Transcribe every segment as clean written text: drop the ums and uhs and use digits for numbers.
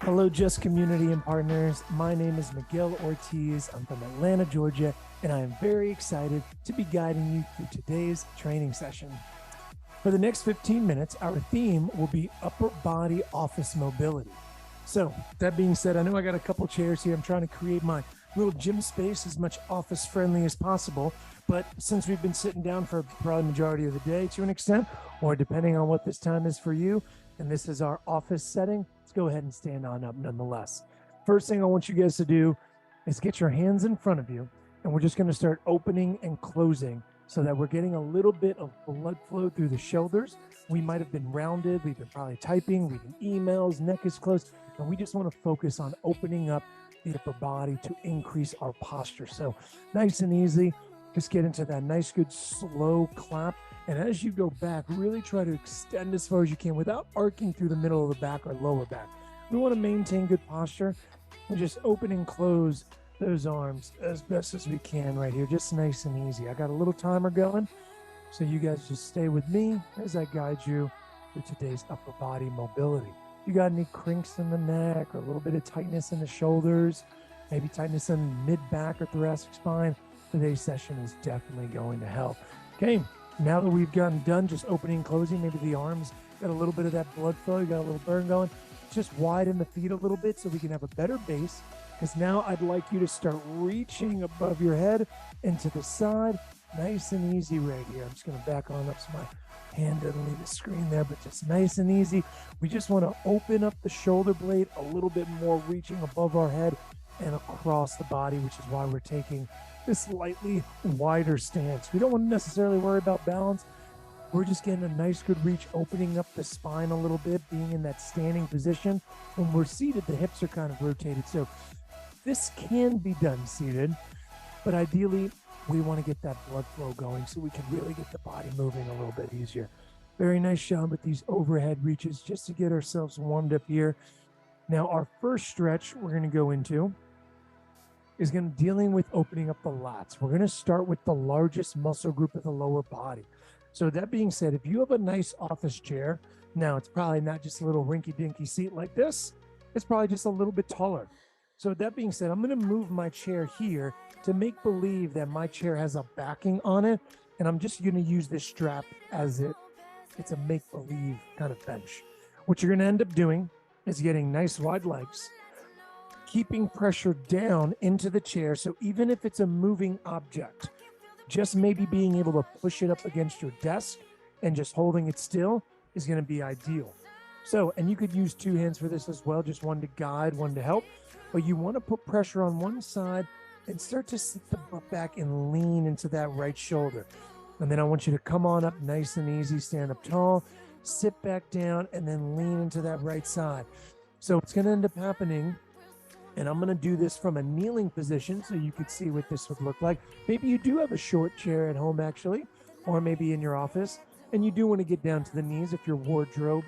Hello, Just Community and Partners. My name is Miguel Ortiz. I'm from Atlanta, Georgia, and I am very excited to be guiding you through today's training session. For the next 15 minutes, our theme will be upper body office mobility. So that being said, I know I got a couple chairs here. I'm trying to create my little gym space as much office friendly as possible. But since we've been sitting down for probably the majority of the day to an extent, or depending on what this time is for you, and this is our office setting, let's go ahead and stand on up nonetheless. First thing I want you guys to do is get your hands in front of you, and we're just going to start opening and closing so that we're getting a little bit of blood flow through the shoulders. We might have been rounded, we've been probably typing, reading emails, neck is closed, and we just want to focus on opening up the upper body to increase our posture. So nice and easy, just get into that nice, good, slow clap. And as you go back, really try to extend as far as you can without arcing through the middle of the back or lower back. We want to maintain good posture and just open and close those arms as best as we can right here. Just nice and easy. I got a little timer going, so you guys just stay with me as I guide you through today's upper body mobility. If you got any crinks in the neck or a little bit of tightness in the shoulders, maybe tightness in mid-back or thoracic spine, today's session is definitely going to help. Okay. Now that we've gotten done just opening and closing, maybe the arms got a little bit of that blood flow, you got a little burn going, just widen the feet a little bit so we can have a better base. Because now I'd like you to start reaching above your head and to the side, nice and easy right here. I'm just going to back on up so my hand doesn't leave the screen there, but just nice and easy. We just want to open up the shoulder blade a little bit more, reaching above our head and across the body, which is why we're taking this slightly wider stance. We don't want to necessarily worry about balance. We're just getting a nice good reach, opening up the spine a little bit, being in that standing position. When we're seated, the hips are kind of rotated. So this can be done seated, but ideally we want to get that blood flow going so we can really get the body moving a little bit easier. Very nice job with these overhead reaches just to get ourselves warmed up here. Now our first stretch we're going to go into is going to dealing with opening up the lats. We're going to start with the largest muscle group of the lower body. So that being said, if you have a nice office chair, now it's probably not just a little rinky-dinky seat like this, it's probably just a little bit taller. So that being said, I'm going to move my chair here to make believe that my chair has a backing on it, and I'm just going to use this strap as it's a make-believe kind of bench. What you're going to end up doing is getting nice wide legs, keeping pressure down into the chair. So even if it's a moving object, just maybe being able to push it up against your desk and just holding it still is going to be ideal. So, and you could use two hands for this as well, just one to guide, one to help, but you want to put pressure on one side and start to sit the butt back and lean into that right shoulder. And then I want you to come on up nice and easy, stand up tall, sit back down, and then lean into that right side. So what's going to end up happening, and I'm going to do this from a kneeling position so you could see what this would look like. Maybe you do have a short chair at home actually, or maybe in your office, and you do want to get down to the knees if your wardrobe,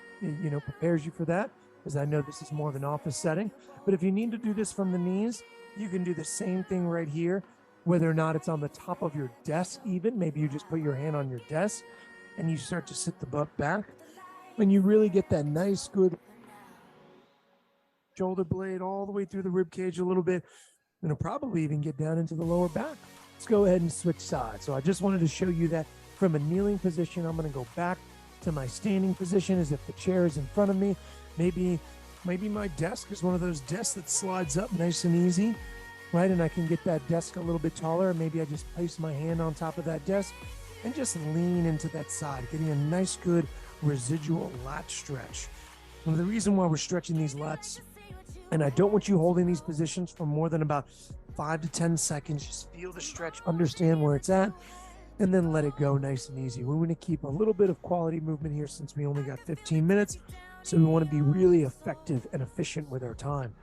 prepares you for that, because I know this is more of an office setting. But if you need to do this from the knees, you can do the same thing right here, whether or not it's on the top of your desk even. Maybe you just put your hand on your desk and you start to sit the butt back. When you really get that nice, good shoulder blade all the way through the rib cage a little bit, and it'll probably even get down into the lower back. Let's go ahead and switch sides. So I just wanted to show you that from a kneeling position. I'm going to go back to my standing position as if the chair is in front of me. Maybe my desk is one of those desks that slides up nice and easy, right? And I can get that desk a little bit taller. Maybe I just place my hand on top of that desk and just lean into that side, getting a nice, good residual lat stretch. And the reason why we're stretching these lats, and I don't want you holding these positions for more than about 5 to 10 seconds. Just feel the stretch, understand where it's at, and then let it go nice and easy. We want to keep a little bit of quality movement here since we only got 15 minutes. So we want to be really effective and efficient with our time.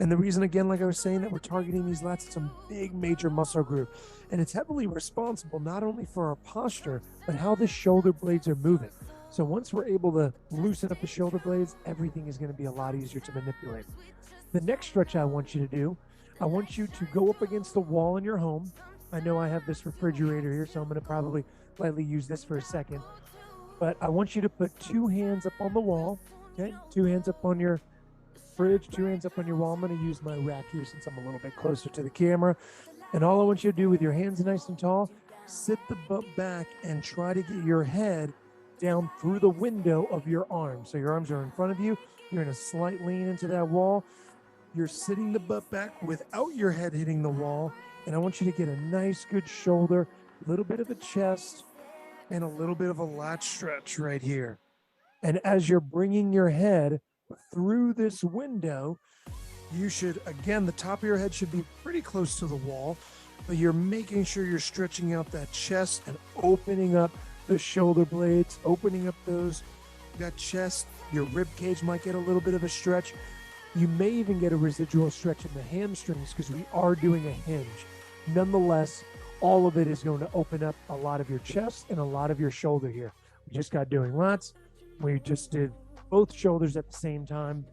And the reason, again, like I was saying, that we're targeting these lats, it's a big major muscle group. And it's heavily responsible not only for our posture, but how the shoulder blades are moving. So once we're able to loosen up the shoulder blades, everything is going to be a lot easier to manipulate. The next stretch I want you to do, I want you to go up against the wall in your home. I know I have this refrigerator here, so I'm going to probably lightly use this for a second. But I want you to put two hands up on the wall, okay? Two hands up on your fridge, 2 hands up on your wall. I'm going to use my rack here since I'm a little bit closer to the camera. And all I want you to do with your hands nice and tall, sit the butt back and try to get your head down through the window of your arms. So your arms are in front of you. You're in a slight lean into that wall. You're sitting the butt back without your head hitting the wall. And I want you to get a nice, good shoulder, a little bit of a chest, and a little bit of a lat stretch right here. And as you're bringing your head through this window, you should, again, the top of your head should be pretty close to the wall, but you're making sure you're stretching out that chest and opening up the shoulder blades, opening up that chest. Your rib cage might get a little bit of a stretch. You may even get a residual stretch in the hamstrings because we are doing a hinge. Nonetheless, all of it is going to open up a lot of your chest and a lot of your shoulder here. We just got doing lats. We just did both shoulders at the same time.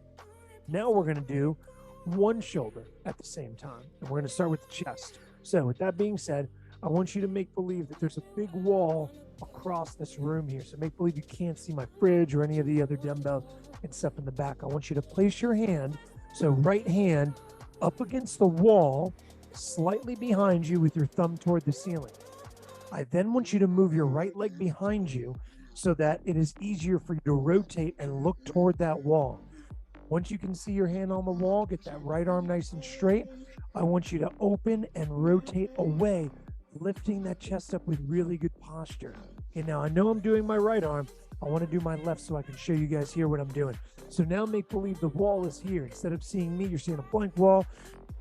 Now we're going to do one shoulder at the same time. And we're going to start with the chest. So with that being said, I want you to make believe that there's a big wall across this room here. So make believe you can't see my fridge or any of the other dumbbells and stuff in the back. I want you to place your hand, so right hand up against the wall, slightly behind you with your thumb toward the ceiling. I then want you to move your right leg behind you so that it is easier for you to rotate and look toward that wall. Once you can see your hand on the wall, get that right arm nice and straight. I want you to open and rotate away, lifting that chest up with really good posture. Okay, now I know I'm doing my right arm. I want to do my left so I can show you guys here what I'm doing. So now make believe the wall is here. Instead of seeing me, you're seeing a blank wall.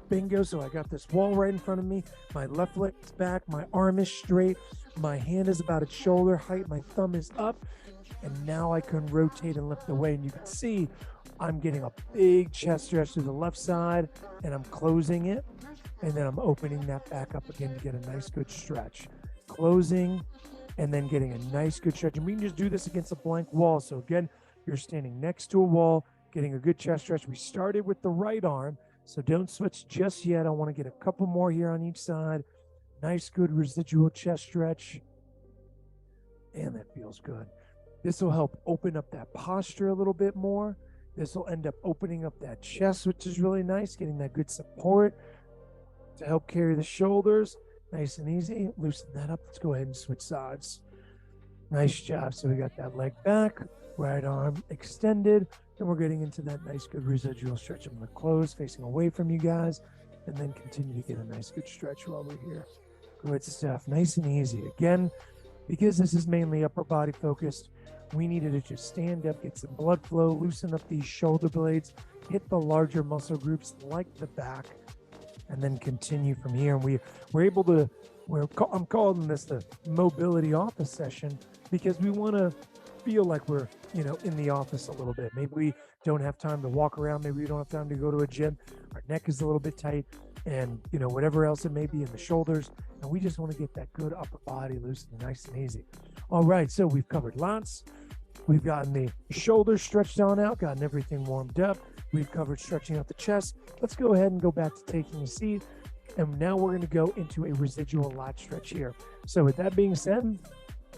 Bingo. So I got this wall right in front of me. My left leg is back. My arm is straight. My hand is about its shoulder height. My thumb is up. And now I can rotate and lift away. And you can see I'm getting a big chest stretch to the left side, and I'm closing it. And then I'm opening that back up again to get a nice good stretch. Closing, and then getting a nice good stretch. And we can just do this against a blank wall. So again, you're standing next to a wall, getting a good chest stretch. We started with the right arm, so don't switch just yet. I want to get a couple more here on each side. Nice, good residual chest stretch. And that feels good. This will help open up that posture a little bit more. This will end up opening up that chest, which is really nice, getting that good support to help carry the shoulders. Nice and easy. Loosen that up. Let's go ahead and switch sides. Nice job. So we got that leg back, right arm extended, and we're getting into that nice, good residual stretch. I'm going to close, facing away from you guys, and then continue to get a nice, good stretch while we're here. Good stuff. Nice and easy. Again, because this is mainly upper body focused, we needed to just stand up, get some blood flow, loosen up these shoulder blades, hit the larger muscle groups like the back, and then continue from here. And we're able to, I'm calling this the mobility office session because we want to feel like we're, in the office a little bit. Maybe we don't have time to walk around. Maybe we don't have time to go to a gym. Our neck is a little bit tight and, whatever else it may be in the shoulders. And we just want to get that good upper body loose and nice and easy. All right. So we've covered lats. We've gotten the shoulders stretched on out, gotten everything warmed up. We've covered stretching out the chest. Let's go ahead and go back to taking a seat. And now we're going to go into a residual lat stretch here. So with that being said,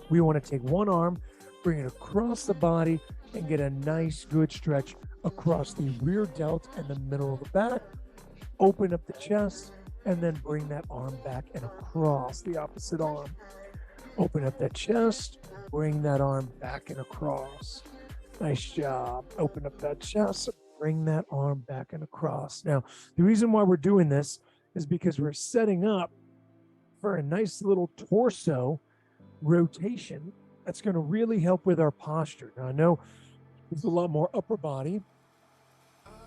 we want to take one arm, bring it across the body, and get a nice, good stretch across the rear delt and the middle of the back. Open up the chest, and then bring that arm back and across the opposite arm. Open up that chest, bring that arm back and across. Nice job. Open up that chest, bring that arm back and across. Now, the reason why we're doing this is because we're setting up for a nice little torso rotation that's going to really help with our posture. Now, I know there's a lot more upper body,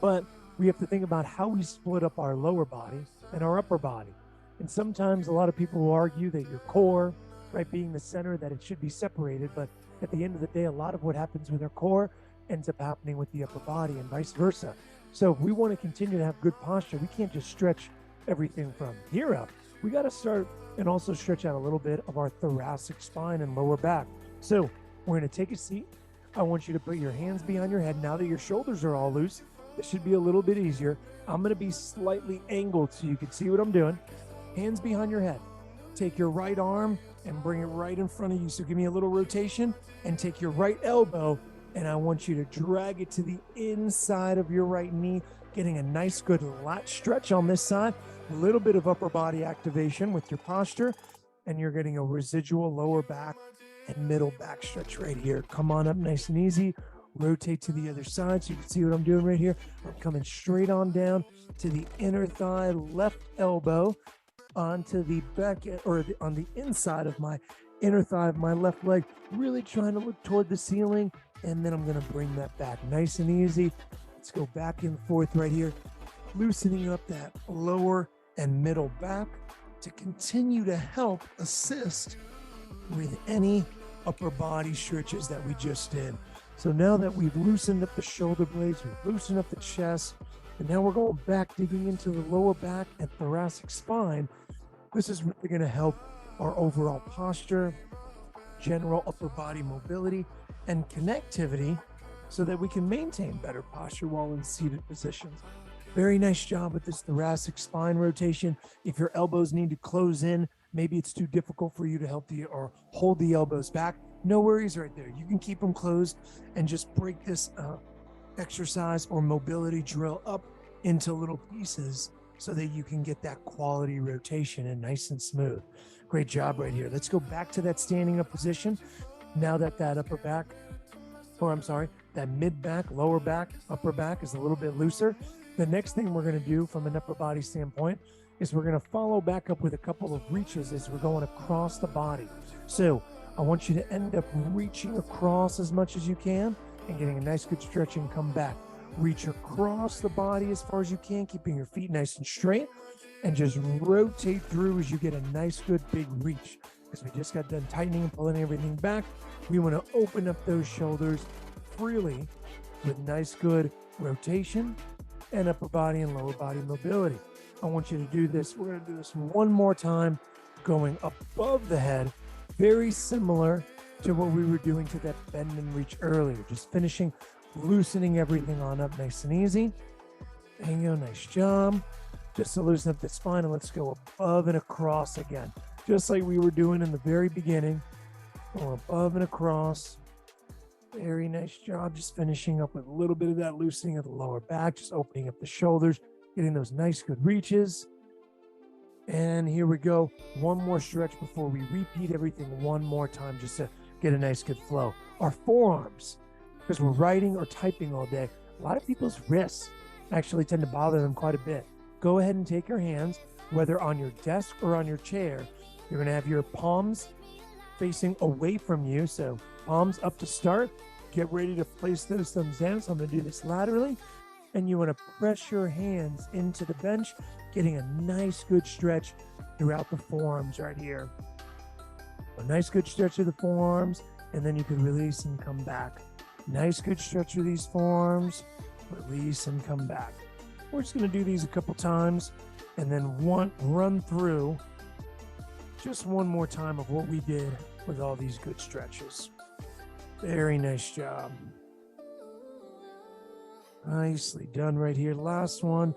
but we have to think about how we split up our lower body and our upper body. And sometimes a lot of people will argue that your core, right, being the center, that it should be separated. But at the end of the day, a lot of what happens with our core ends up happening with the upper body and vice versa. So if we want to continue to have good posture, we can't just stretch everything from here up. We got to start and also stretch out a little bit of our thoracic spine and lower back. So we're going to take a seat. I want you to put your hands behind your head. Now that your shoulders are all loose, this should be a little bit easier. I'm going to be slightly angled so you can see what I'm doing. Hands behind your head. Take your right arm and bring it right in front of you. So give me a little rotation and take your right elbow, and I want you to drag it to the inside of your right knee getting a nice good lat stretch on this side, a little bit of upper body activation with your posture, and you're getting a residual lower back and middle back stretch right here. Come on up nice and easy. Rotate to the other side so you can see what I'm doing right here. I'm coming straight on down to the inner thigh, left elbow onto the back or on the inside of my inner thigh of my left leg, really trying to look toward the ceiling. And then I'm going to bring that back nice and easy. Let's go back and forth right here, loosening up that lower and middle back to continue to help assist with any upper body stretches that we just did. So now that we've loosened up the shoulder blades, we've loosened up the chest, and now we're going back, digging into the lower back and thoracic spine. This is really going to help our overall posture, general upper body mobility, and connectivity so that we can maintain better posture while in seated positions. Very nice job with this thoracic spine rotation. If your elbows need to close in, maybe it's too difficult for you to or hold the elbows back, no worries right there. You can keep them closed and just break this exercise or mobility drill up into little pieces so that you can get that quality rotation and nice and smooth. Great job right here. Let's go back to that standing up position. Now that that mid back, lower back, upper back is a little bit looser. The next thing we're going to do from an upper body standpoint is we're going to follow back up with a couple of reaches as we're going across the body. So I want you to end up reaching across as much as you can and getting a nice good stretch and come back. Reach across the body as far as you can, keeping your feet nice and straight, and just rotate through as you get a nice good big reach. Because we just got done tightening and pulling everything back, we want to open up those shoulders freely with nice good rotation and upper body and lower body mobility. I want you to do this. We're going to do this one more time, going above the head, very similar to what we were doing to that bend and reach earlier. Just finishing, loosening everything on up nice and easy. There you go, nice job. Just to loosen up the spine, and let's go above and across again. Just like we were doing in the very beginning. Go above and across. Very nice job. Just finishing up with a little bit of that loosening of the lower back, just opening up the shoulders, getting those nice good reaches. And here we go. One more stretch before we repeat everything one more time, just to get a nice good flow. Our forearms, because we're writing or typing all day, a lot of people's wrists actually tend to bother them quite a bit. Go ahead and take your hands, whether on your desk or on your chair. You're going to have your palms facing away from you. So palms up to start. Get ready to place those thumbs down. So I'm going to do this laterally. And you want to press your hands into the bench, getting a nice good stretch throughout the forearms right here. A nice good stretch of the forearms, and then you can release and come back. Nice good stretch of these forearms, release and come back. We're just going to do these a couple times and then run through just one more time of what we did with all these good stretches. Very nice job. Nicely done right here. Last one.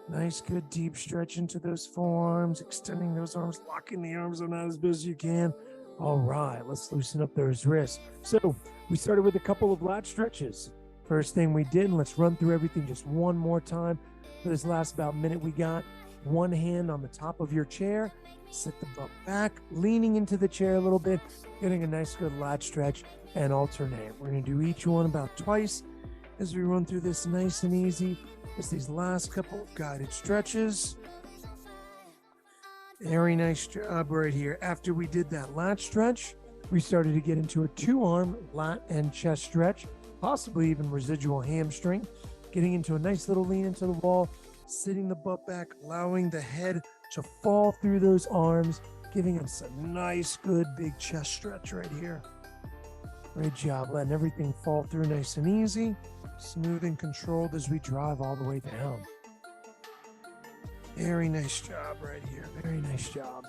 Nice, good deep stretch into those forearms, extending those arms, locking the arms on out as best as you can. All right, let's loosen up those wrists. So we started with a couple of lat stretches. First thing we did, and let's run through everything just one more time. For this last about minute, we got one hand on the top of your chair, sit the butt back, leaning into the chair a little bit, getting a nice good lat stretch, and alternate. We're going to do each one about twice as we run through this nice and easy. Just these last couple of guided stretches. Very nice job right here. After we did that lat stretch, we started to get into a 2-arm lat and chest stretch, possibly even residual hamstring, getting into a nice little lean into the wall, sitting the butt back, allowing the head to fall through those arms, giving us a nice, good, big chest stretch right here. Great job, letting everything fall through nice and easy, smooth and controlled as we drive all the way down. Very nice job right here. Very nice job.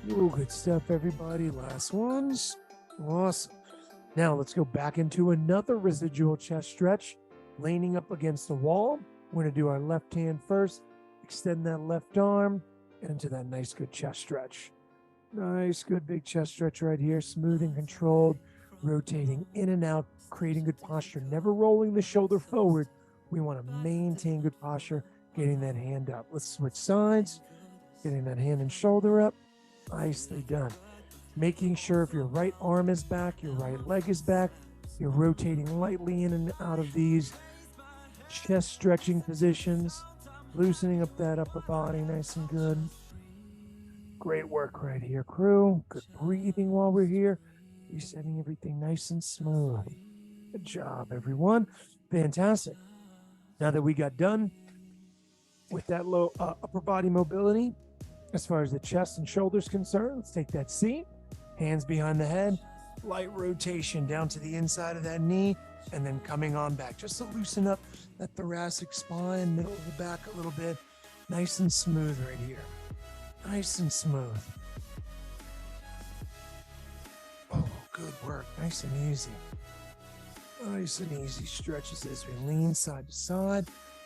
Ooh, good stuff, everybody. Last ones. Awesome. Now let's go back into another residual chest stretch, leaning up against the wall. We're going to do our left hand first, extend that left arm, and into that nice, good chest stretch. Nice, good, big chest stretch right here, smooth and controlled. rotating in and out, creating good posture, never rolling the shoulder forward. We want to maintain good posture, getting that hand up. Let's switch sides, getting that hand and shoulder up. Nicely done. Making sure if your right arm is back, your right leg is back, you're rotating lightly in and out of these chest stretching positions, loosening up that upper body nice and good. Great work right here, crew. Good breathing while we're here. Resetting everything nice and smooth. Good job, everyone. Fantastic. Now that we got done with that low upper body mobility, as far as the chest and shoulders concerned, let's take that seat. Hands behind the head, light rotation down to the inside of that knee, and then coming on back just to loosen up that thoracic spine, middle of the back a little bit. Nice and smooth right here. Nice and smooth. Oh, good work. Nice and easy. Nice and easy stretches as we lean side to side,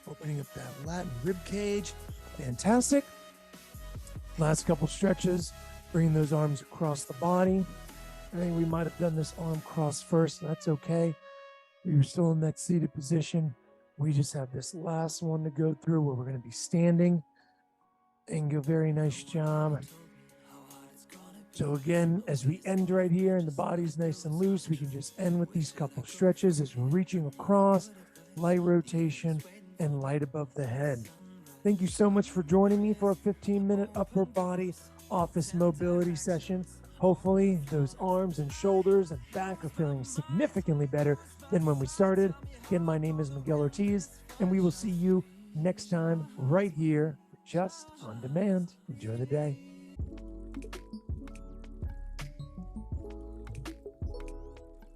opening up that lat and rib cage. Fantastic. Last couple stretches, bringing those arms across the body. I think we might have done this arm cross first. That's okay. We were still in that seated position. We just have this last one to go through where we're going to be standing. And a very nice job. So again, as we end right here and the body's nice and loose, we can just end with these couple stretches as we're reaching across, light rotation, and light above the head. Thank you so much for joining me for a 15-minute upper body office mobility session. Hopefully those arms and shoulders and back are feeling significantly better than when we started. Again, my name is Miguel Ortiz, and we will see you next time right here, just on demand. Enjoy the day.